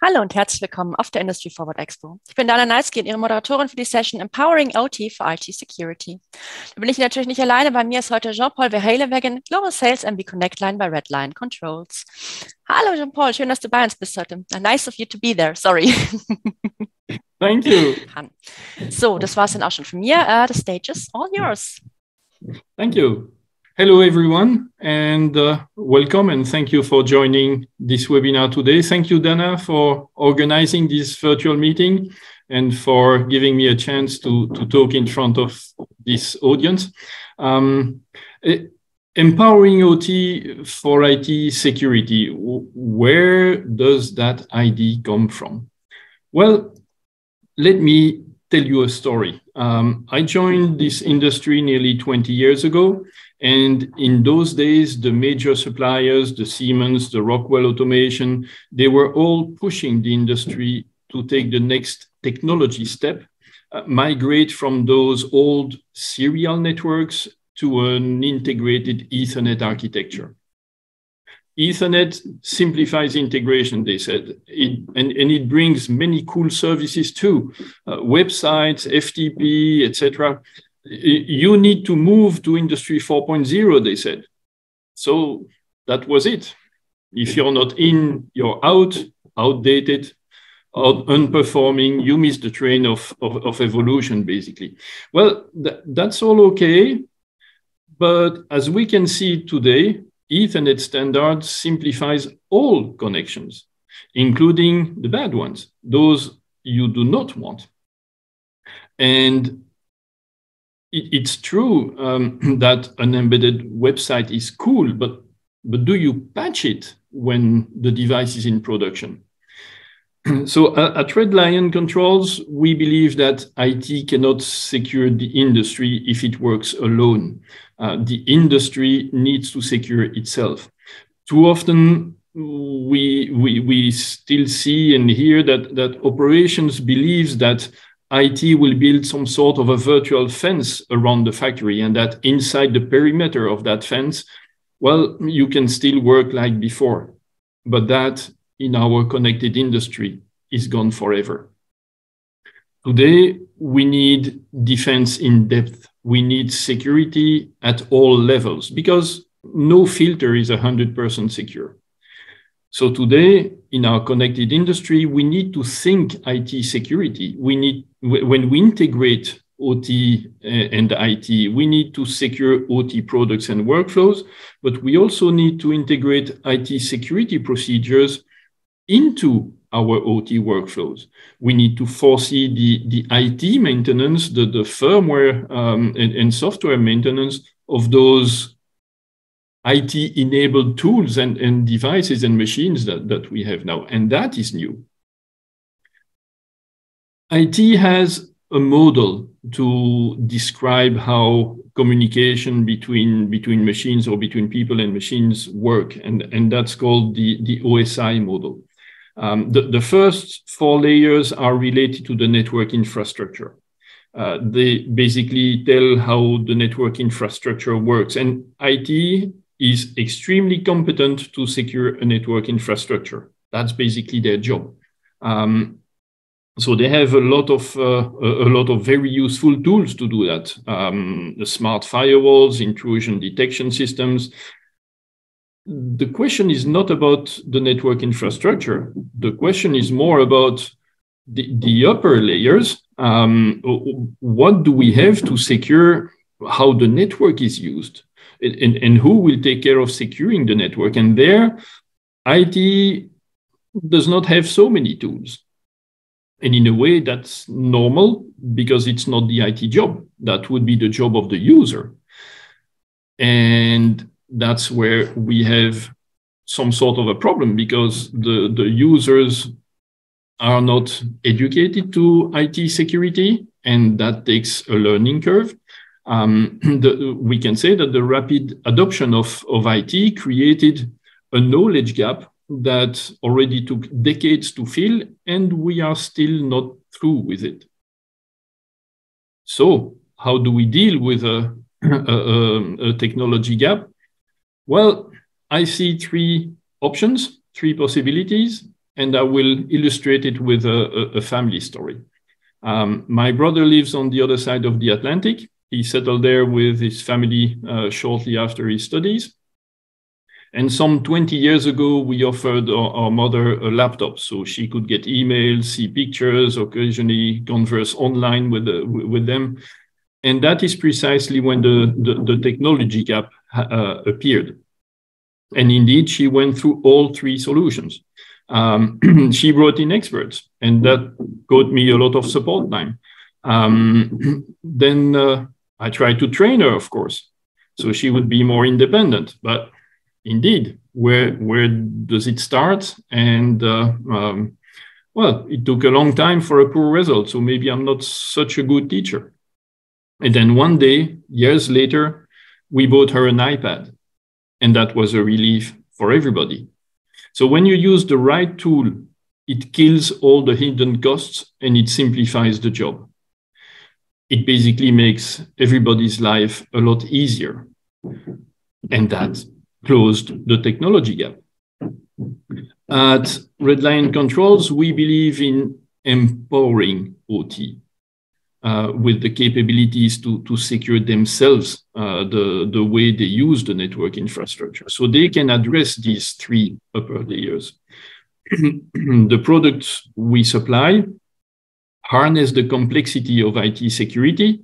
Hallo und herzlich willkommen auf der Industry.forward EXPO. Ich bin Dana Nalski, Ihre Moderatorin für die Session Empowering OT for IT Security. Da bin ich natürlich nicht alleine. Bei mir ist heute Jean-Paul Verweylewegen, Global Sales MD Connectline bei Redline Controls. Hallo Jean-Paul, schön, dass du bei uns bist heute. Nice of you to be there, sorry. Thank you. So, das war es dann auch schon von mir. The stage is all yours. Thank you. Hello, everyone, and welcome, and thank you for joining this webinar today. Thank you, Dana, for organizing this virtual meeting and for giving me a chance to talk in front of this audience. Empowering OT for IT security, where does that idea come from? Well, let me tell you a story. I joined this industry nearly 20 years ago. And in those days, the major suppliers, the Siemens, the Rockwell Automation, they were all pushing the industry to take the next technology step, migrate from those old serial networks to an integrated Ethernet architecture. Ethernet simplifies integration, they said, and it brings many cool services too, websites, FTP, etc. You need to move to Industry 4.0, they said. So that was it. If you're not in, you're out, outdated, unperforming, you miss the train of evolution, basically. Well, that's all okay. But as we can see today, Ethernet standard simplifies all connections, including the bad ones, those you do not want. And it's true that an embedded website is cool, but do you patch it when the device is in production? So at Redline Controls, we believe that IT cannot secure the industry if it works alone. The industry needs to secure itself. Too often, we still see and hear that operations believes that IT will build some sort of a virtual fence around the factory, and that inside the perimeter of that fence, well, you can still work like before. But that in our connected industry is gone forever. Today, we need defense in depth. We need security at all levels because no filter is 100% secure. So today, in our connected industry, we need to think IT security. When we integrate OT and IT, we need to secure OT products and workflows, but we also need to integrate IT security procedures into our OT workflows. We need to foresee the IT maintenance, the firmware and software maintenance of those IT-enabled tools and devices and machines that we have now, and that is new. IT has a model to describe how communication between machines or between people and machines work, and that's called the OSI model. The first 4 layers are related to the network infrastructure. They basically tell how the network infrastructure works, and IT is extremely competent to secure a network infrastructure. That's basically their job. So they have a lot of very useful tools to do that. The smart firewalls, intrusion detection systems. The question is not about the network infrastructure. The question is more about the upper layers. What do we have to secure how the network is used? And who will take care of securing the network? And there, IT does not have so many tools. And in a way, that's normal because it's not the IT job. That would be the job of the user. And that's where we have some sort of a problem because the users are not educated to IT security, and that takes a learning curve. We can say that the rapid adoption of IT created a knowledge gap that already took decades to fill, and we are still not through with it. So how do we deal with a technology gap? Well, I see 3 options, 3 possibilities, and I will illustrate it with a family story. My brother lives on the other side of the Atlantic. He settled there with his family shortly after his studies. And some 20 years ago, we offered our mother a laptop so she could get emails, see pictures, occasionally converse online with them. And that is precisely when the technology gap appeared. And indeed, she went through all three solutions. She brought in experts, and that got me a lot of support time. Then I tried to train her, of course, so she would be more independent. But indeed, where does it start? And well, it took a long time for a poor result, so maybe I'm not such a good teacher. And then one day, years later, we bought her an iPad, and that was a relief for everybody. So when you use the right tool, it kills all the hidden costs and it simplifies the job. It basically makes everybody's life a lot easier. And that closed the technology gap. At Redline Controls, we believe in empowering OT with the capabilities to secure themselves the way they use the network infrastructure. So they can address these three upper layers. The products we supply harness the complexity of IT security.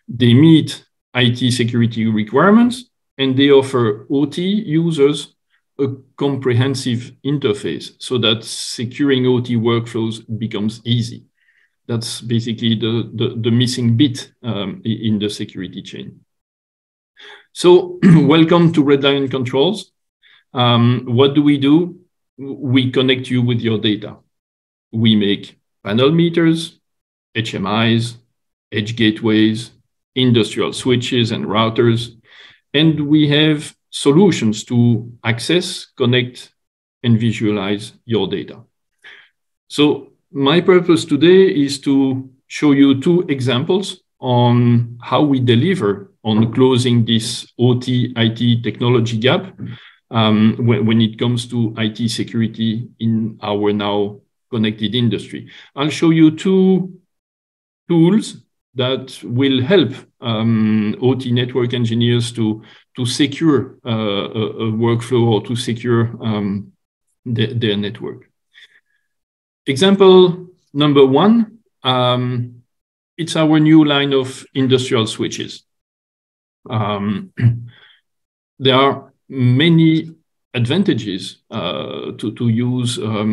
They meet IT security requirements, and they offer OT users a comprehensive interface so that securing OT workflows becomes easy. That's basically the missing bit in the security chain. So welcome to Redline Controls. What do? We connect you with your data. We make panel meters, HMIs, edge gateways, industrial switches and routers, and we have solutions to access, connect, and visualize your data. So my purpose today is to show you two examples on how we deliver on closing this OT-IT technology gap when it comes to IT security in our now connected industry. I'll show you two tools that will help OT network engineers to secure a workflow or to secure their network. Example number one, it's our new line of industrial switches. There are many advantages to use a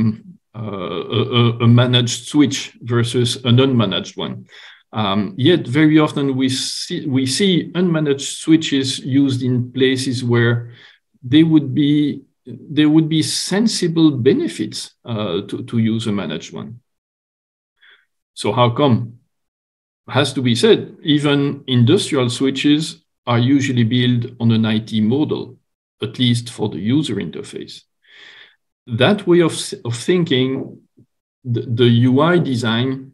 managed switch versus an unmanaged one. Yet very often we see unmanaged switches used in places where there would be sensible benefits to use a managed one. So how come? Has to be said, even industrial switches are usually built on an IT model, at least for the user interface. That way of thinking, the UI design,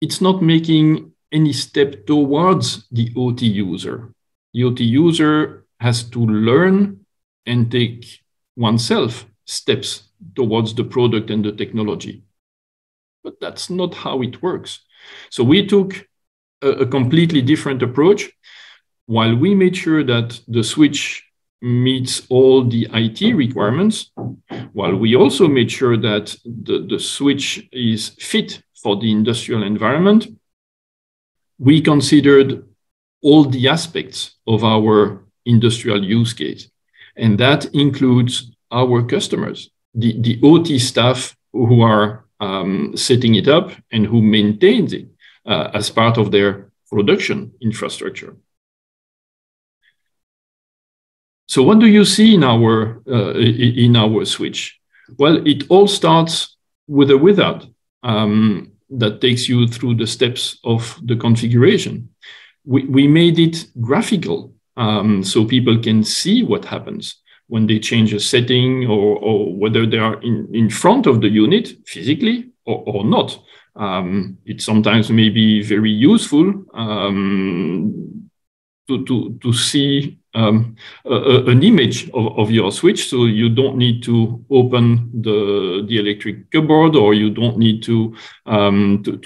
it's not making any step towards the OT user. The OT user has to learn and take oneself steps towards the product and the technology. But that's not how it works. So we took a completely different approach. While we made sure that the switch meets all the IT requirements, while we also made sure that the switch is fit for the industrial environment, we considered all the aspects of our industrial use case. And that includes our customers, the OT staff who are setting it up and who maintains it as part of their production infrastructure. So what do you see in our switch? Well, it all starts with a wizard that takes you through the steps of the configuration. We made it graphical so people can see what happens when they change a setting or whether they are in front of the unit physically or not. It sometimes may be very useful to see an image of your switch, so you don't need to open the electric cupboard, or you don't need to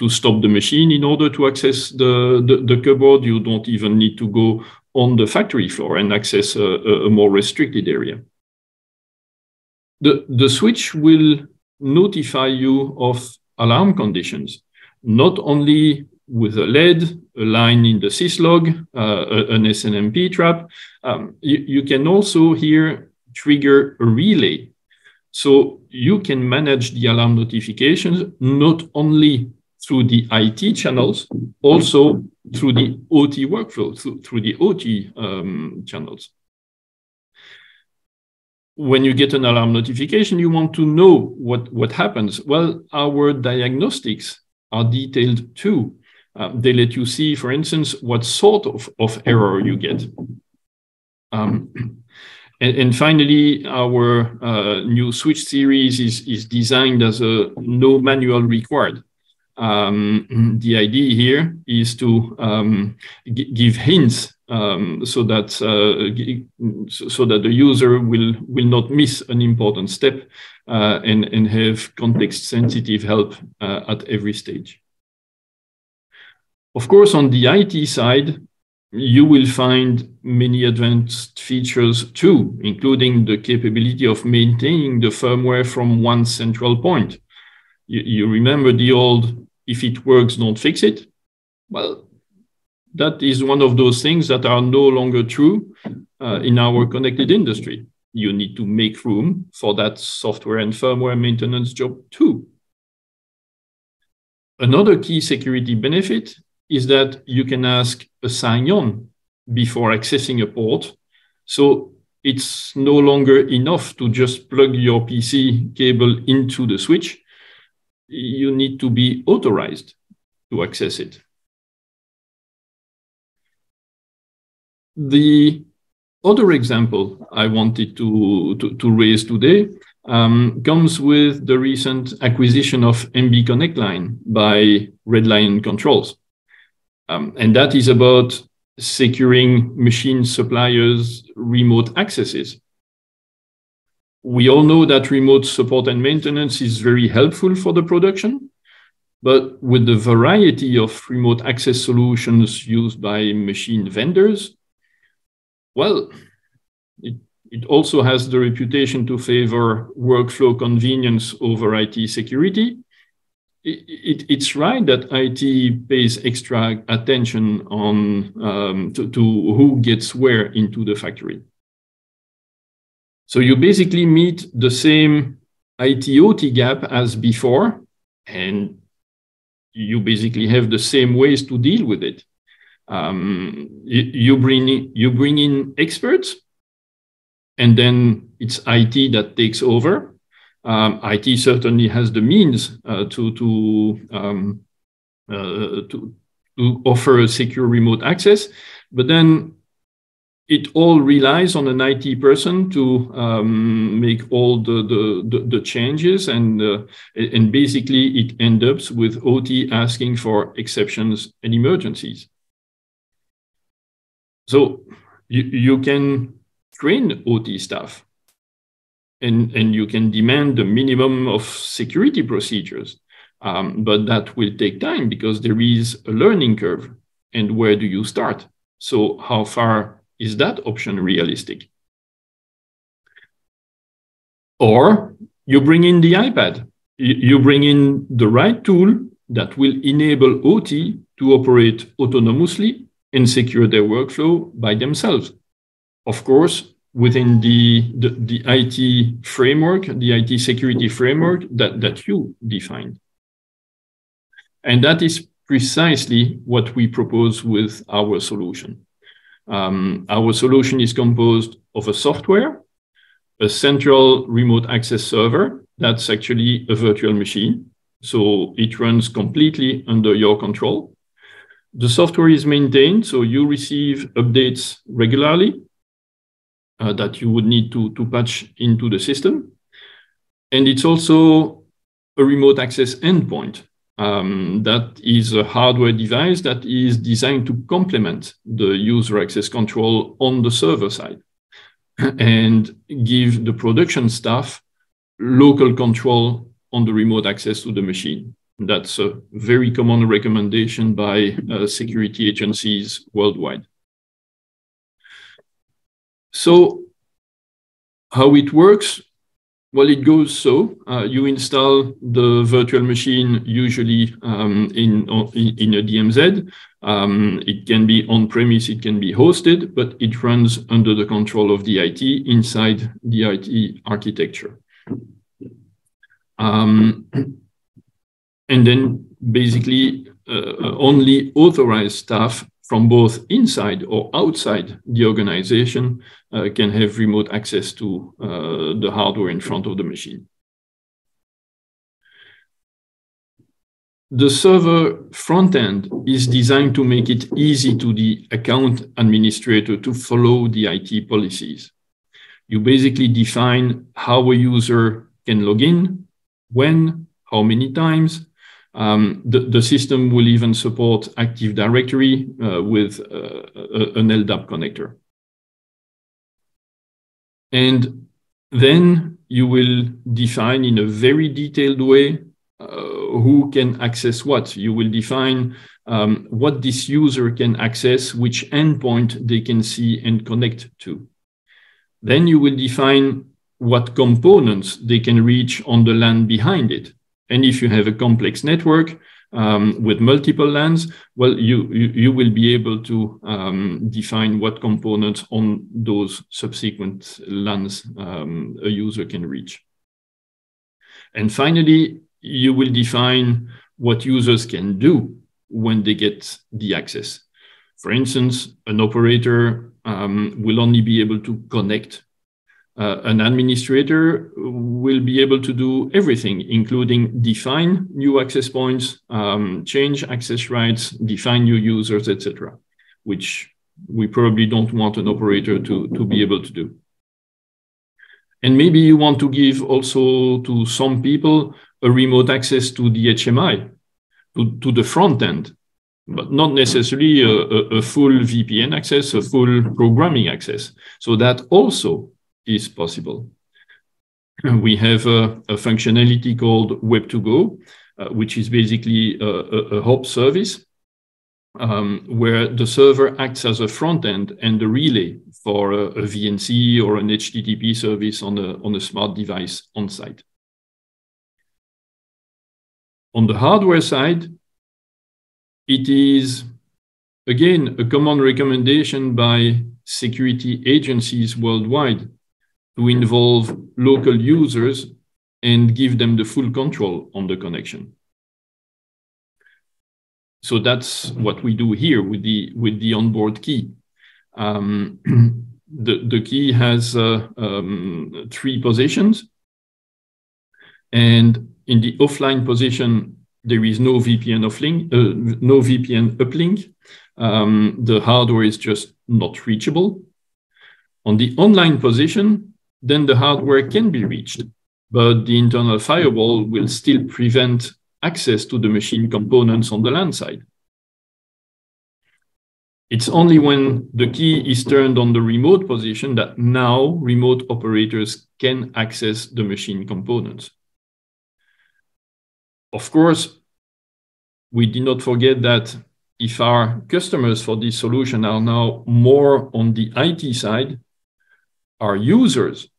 stop the machine in order to access the cupboard. You don't even need to go on the factory floor and access a more restricted area. The switch will notify you of alarm conditions, not only with a LED, a line in the syslog, an SNMP trap. You can also here trigger a relay. So you can manage the alarm notifications not only through the IT channels, also through the OT workflow, through the OT channels. When you get an alarm notification, you want to know what happens. Well, our diagnostics are detailed too. They let you see, for instance, what sort of error you get. And finally, our new switch series is designed as a no manual required. The idea here is to give hints so that the user will not miss an important step and have context-sensitive help at every stage. Of course, on the IT side, you will find many advanced features too, including the capability of maintaining the firmware from one central point. You remember the old, if it works, don't fix it? Well, that is one of those things that are no longer true in our connected industry. You need to make room for that software and firmware maintenance job too. Another key security benefit is that you can ask a sign-on before accessing a port. So it's no longer enough to just plug your PC cable into the switch. You need to be authorized to access it. The other example I wanted to raise today comes with the recent acquisition of MB Connectline by Red Lion Controls. And that is about securing machine suppliers' remote accesses. We all know that remote support and maintenance is very helpful for the production, but with the variety of remote access solutions used by machine vendors, well, it also has the reputation to favor workflow convenience over IT security. It's right that IT pays extra attention on to who gets where into the factory. So you basically meet the same IT-OT gap as before, and you basically have the same ways to deal with it. You bring in experts, and then it's IT that takes over. IT certainly has the means to offer a secure remote access, but then it all relies on an IT person to make all the changes, and basically it ends up with OT asking for exceptions and emergencies. So you can train OT staff. And you can demand the minimum of security procedures, but that will take time because there is a learning curve. And where do you start? So how far is that option realistic? Or you bring in the iPad. You bring in the right tool that will enable OT to operate autonomously and secure their workflow by themselves. Of course, within the IT framework, the IT security framework that you defined. And that is precisely what we propose with our solution. Our solution is composed of a software, a central remote access server, that's actually a virtual machine. So it runs completely under your control. The software is maintained, so you receive updates regularly that you would need to patch into the system. And it's also a remote access endpoint. That is a hardware device that is designed to complement the user access control on the server side and give the production staff local control on the remote access to the machine. That's a very common recommendation by security agencies worldwide. So how it works? Well, it goes so. You install the virtual machine usually in a DMZ. It can be on-premise, it can be hosted, but it runs under the control of the IT inside the IT architecture. And then basically only authorized staff from both inside or outside the organization can have remote access to the hardware in front of the machine. The server front end is designed to make it easy to the account administrator to follow the IT policies. You basically define how a user can log in, when, how many times. The system will even support Active Directory with an LDAP connector. And then you will define in a very detailed way who can access what. You will define what this user can access, which endpoint they can see and connect to. Then you will define what components they can reach on the LAN behind it. And if you have a complex network with multiple LANs, well, you will be able to define what components on those subsequent LANs a user can reach. And finally, you will define what users can do when they get the access. For instance, an operator will only be able to connect. An administrator will be able to do everything, including define new access points, change access rights, define new users, etc., which we probably don't want an operator to be able to do. And maybe you want to give also to some people a remote access to the HMI, to the front end, but not necessarily a full VPN access, a full programming access. So that also is possible. We have a functionality called Web2Go, which is basically a hop service where the server acts as a front end and a relay for a VNC or an HTTP service on a smart device on site. On the hardware side, it is, again, a common recommendation by security agencies worldwide to involve local users and give them the full control on the connection. So that's what we do here with the onboard key. The key has 3 positions, and in the offline position there is no VPN uplink. The hardware is just not reachable. On the online position, then the hardware can be reached, but the internal firewall will still prevent access to the machine components on the LAN side. It's only when the key is turned on the remote position that now remote operators can access the machine components. Of course, we did not forget that if our customers for this solution are now more on the IT side, our users,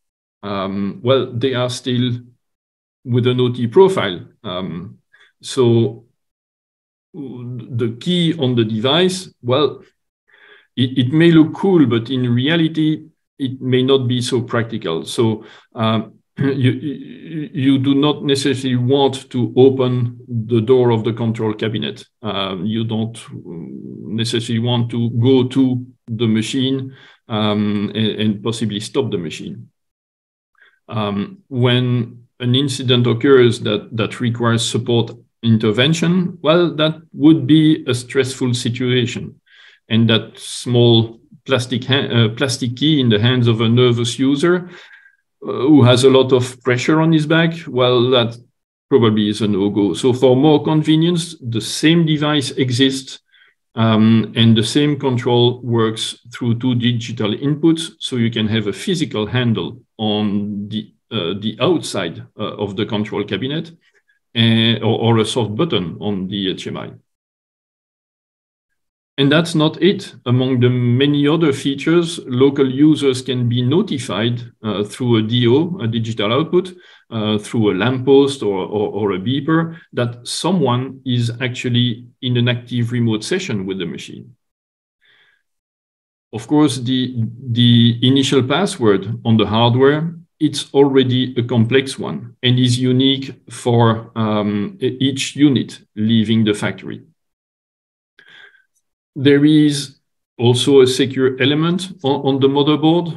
well, they are still with an OT profile. So the key on the device, well, it may look cool, but in reality, it may not be so practical. So you do not necessarily want to open the door of the control cabinet. You don't necessarily want to go to the machine and possibly stop the machine. When an incident occurs that requires support intervention, well, that would be a stressful situation. And that small plastic key in the hands of a nervous user who has a lot of pressure on his back, well, that probably is a no-go. So for more convenience, the same device exists and the same control works through two digital inputs. So you can have a physical handle on the outside of the control cabinet or a soft button on the HMI. And that's not it. Among the many other features, local users can be notified through a DO, a digital output, through a lamppost or a beeper, that someone is actually in an active remote session with the machine. Of course, the initial password on the hardware, it's already a complex one and is unique for each unit leaving the factory. There is also a secure element on the motherboard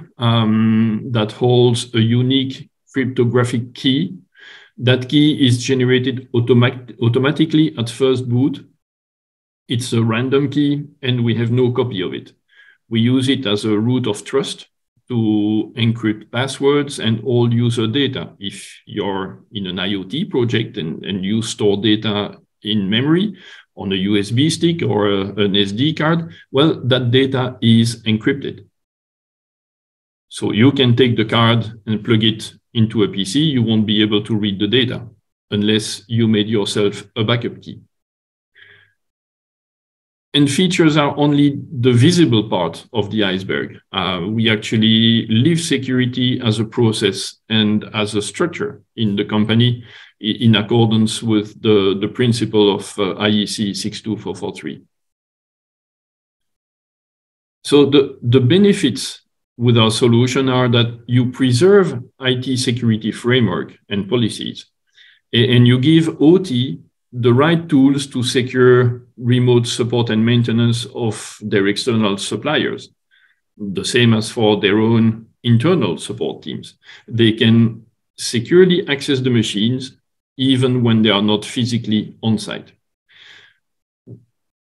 that holds a unique cryptographic key. That key is generated automatically at first boot. It's a random key and we have no copy of it. We use it as a root of trust to encrypt passwords and all user data. If you're in an IoT project and you store data in memory, on a USB stick or an SD card, well, that data is encrypted. So you can take the card and plug it into a PC, you won't be able to read the data unless you made yourself a backup key. And features are only the visible part of the iceberg. We actually live security as a process and as a structure in the company in accordance with the principle of IEC 62443. So the benefits with our solution are that you preserve IT security framework and policies, and you give OT the right tools to secure remote support and maintenance of their external suppliers, the same as for their own internal support teams. They can securely access the machines even when they are not physically on site.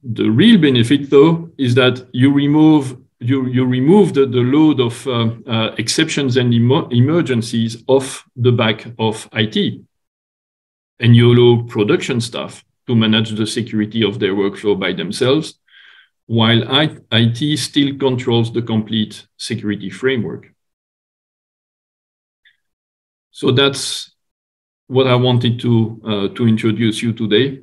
The real benefit, though, is that you remove the load of exceptions and emergencies off the back of IT. And you allow production staff to manage the security of their workflow by themselves, while IT still controls the complete security framework. So that's what I wanted to introduce you today.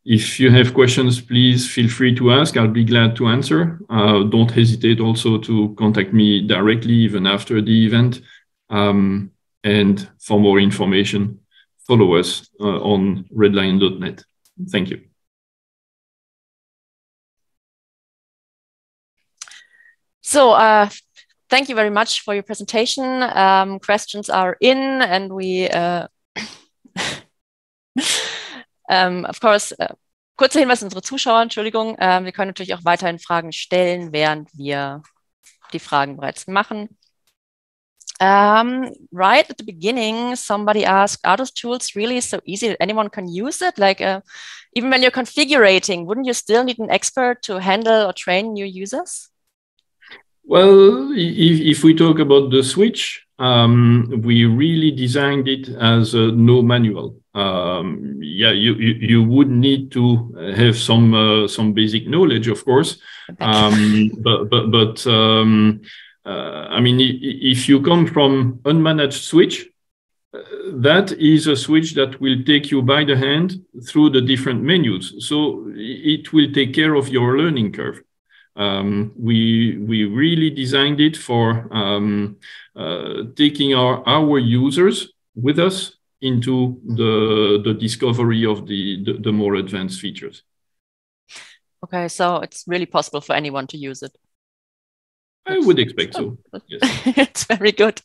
If you have questions, please feel free to ask. I'll be glad to answer. Don't hesitate also to contact me directly, even after the event. And for more information, follow us on redline.net. Thank you. So thank you very much for your presentation. Questions are in, and we, of course, kurzer Hinweis an unsere Zuschauer, Entschuldigung. Wir können natürlich auch weiterhin Fragen stellen, während wir die Fragen bereits machen. Right at the beginning, somebody asked, are those tools really so easy that anyone can use it? Like, even when you're configuring, wouldn't you still need an expert to handle or train new users? Well, if we talk about the switch, we really designed it as a no manual. Yeah, you would need to have some basic knowledge, of course, I mean, if you come from unmanaged switch, that is a switch that will take you by the hand through the different menus. So it will take care of your learning curve. We really designed it for taking our users with us into the discovery of the more advanced features. Okay, so it's really possible for anyone to use it. I would expect so. Yes. It's very good.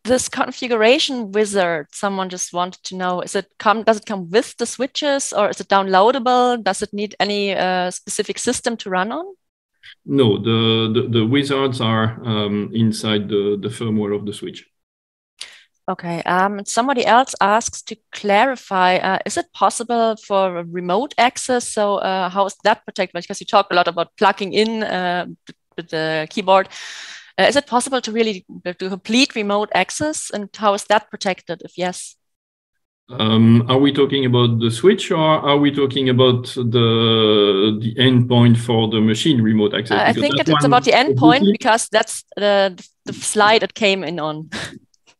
This configuration wizard, someone just wanted to know, does it come with the switches, or is it downloadable? Does it need any specific system to run on? No, the wizards are inside the firmware of the switch. Okay, somebody else asks to clarify, is it possible for remote access? So how is that protected? Because you talk a lot about plugging in with the keyboard. Is it possible to really do complete remote access, and how is that protected if yes? Are we talking about the switch, or are we talking about the endpoint for the machine remote access? I think it's about the endpoint, because that's the slide it came in on.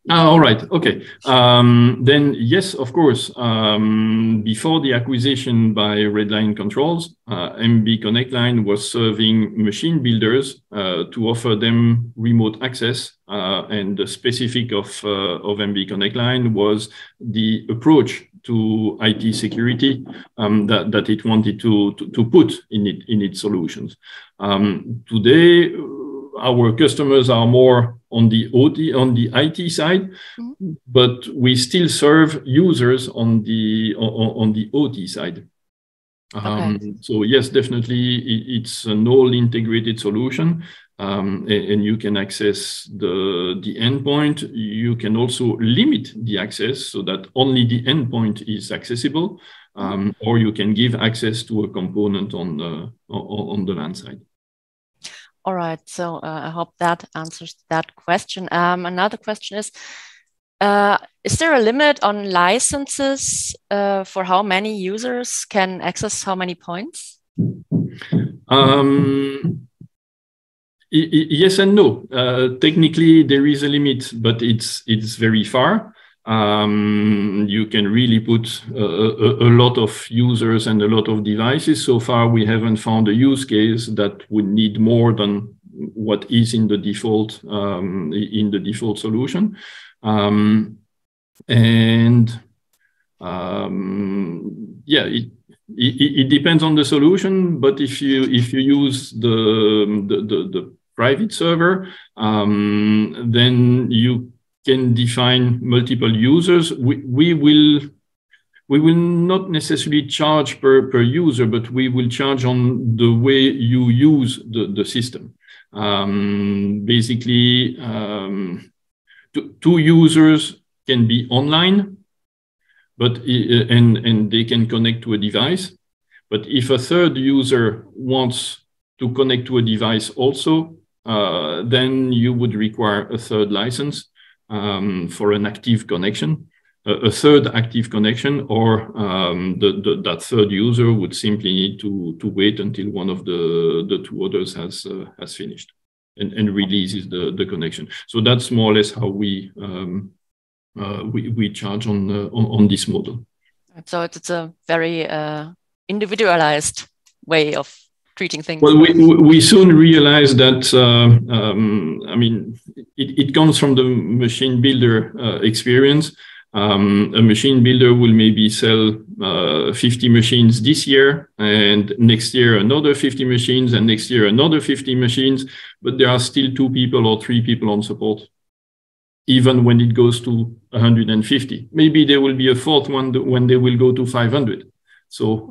All right. Okay. Then yes, of course. Before the acquisition by Redline Controls, MB Connectline was serving machine builders to offer them remote access, and the specific of MB Connectline was the approach to IT security that it wanted to put in its solutions. Today, our customers are more on the IT side, but we still serve users on the OT side. Okay. So yes, definitely, it's an all-integrated solution, and you can access the endpoint. You can also limit the access so that only the endpoint is accessible, or you can give access to a component on the LAN side. All right, so I hope that answers that question. Another question is there a limit on licenses for how many users can access how many points? Yes and no. Technically, there is a limit, but it's very far. You can really put a lot of users and a lot of devices. So far, we haven't found a use case that would need more than what is in the default solution. Yeah, it depends on the solution. But if you use the private server, then you can define multiple users. We will not necessarily charge per user, but we will charge on the way you use the system. Basically, two users can be online, but and they can connect to a device. But if a third user wants to connect to a device also, then you would require a third license. For an active connection, a third active connection, or that third user would simply need to wait until one of the two others has finished and releases the connection. So that's more or less how we charge on this model. So it's a very individualized way of treating things. Well, we soon realized that, I mean, it comes from the machine builder experience. A machine builder will maybe sell 50 machines this year, and next year another 50 machines, and next year another 50 machines, but there are still 2 people or 3 people on support, even when it goes to 150. Maybe there will be a fourth one when they will go to 500. So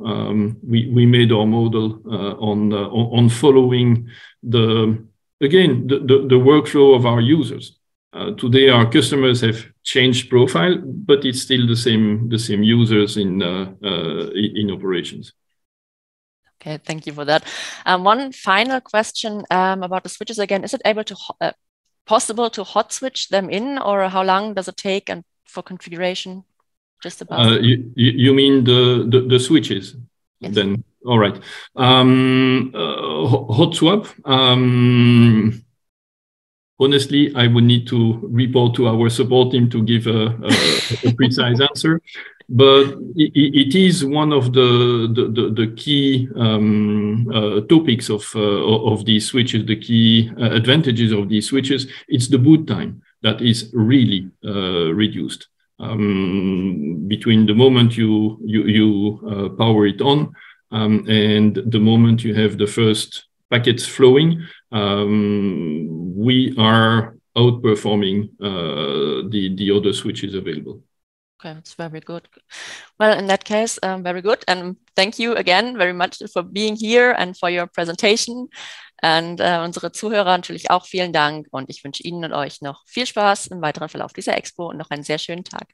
we made our model on following the workflow of our users. Today, our customers have changed profile, but it's still the same users in operations. Okay, thank you for that. One final question about the switches again. Is it possible to hot switch them in, or how long does it take and for configuration? Just about. You mean the switches? Yes. Then all right. Hot swap. Honestly, I would need to report to our support team to give a precise answer. But it is one of the key topics of these switches. The key advantages of these switches. It's the boot time that is really reduced. Between the moment you power it on and the moment you have the first packets flowing, we are outperforming the other switches available. Okay, that's very good. Well, in that case, very good. And thank you again very much for being here and for your presentation. Und unsere Zuhörer natürlich auch vielen Dank. Und ich wünsche Ihnen und euch noch viel Spaß im weiteren Verlauf dieser Expo und noch einen sehr schönen Tag.